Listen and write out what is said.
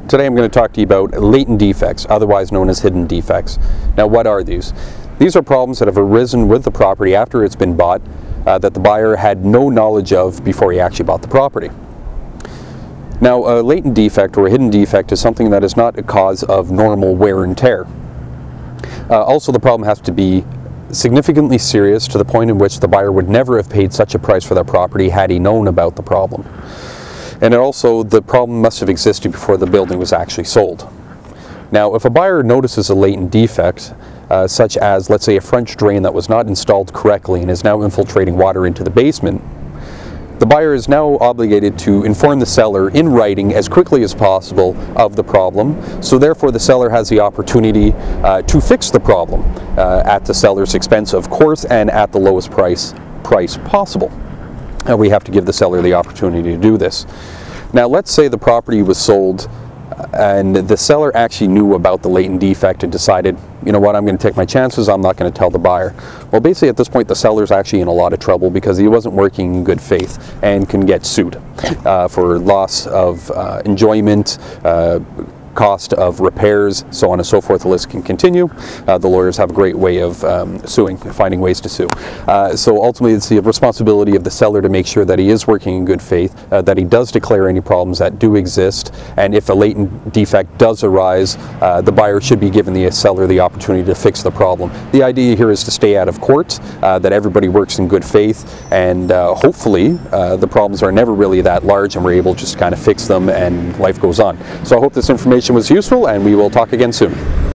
Today I'm going to talk to you about latent defects, otherwise known as hidden defects. Now, what are these? These are problems that have arisen with the property after it's been bought that the buyer had no knowledge of before he actually bought the property. Now, a latent defect or a hidden defect is something that is not a cause of normal wear and tear. Also, the problem has to be significantly serious to the point in which the buyer would never have paid such a price for that property had he known about the problem. And also, the problem must have existed before the building was actually sold. Now, if a buyer notices a latent defect, such as, let's say, a French drain that was not installed correctly and is now infiltrating water into the basement, the buyer is now obligated to inform the seller in writing as quickly as possible of the problem, so therefore the seller has the opportunity to fix the problem at the seller's expense, of course, and at the lowest price possible. We have to give the seller the opportunity to do this. Now, let's say the property was sold and the seller actually knew about the latent defect and decided, you know what, I'm going to take my chances, I'm not going to tell the buyer. Well, basically at this point the seller's actually in a lot of trouble because he wasn't working in good faith and can get sued for loss of enjoyment, cost of repairs, so on and so forth. The list can continue. The lawyers have a great way of suing, finding ways to sue. So ultimately it's the responsibility of the seller to make sure that he is working in good faith, that he does declare any problems that do exist, and if a latent defect does arise, the buyer should be given the seller the opportunity to fix the problem. The idea here is to stay out of court, that everybody works in good faith, and hopefully the problems are never really that large and we're able to just kind of fix them and life goes on. So I hope this information was useful, and we will talk again soon.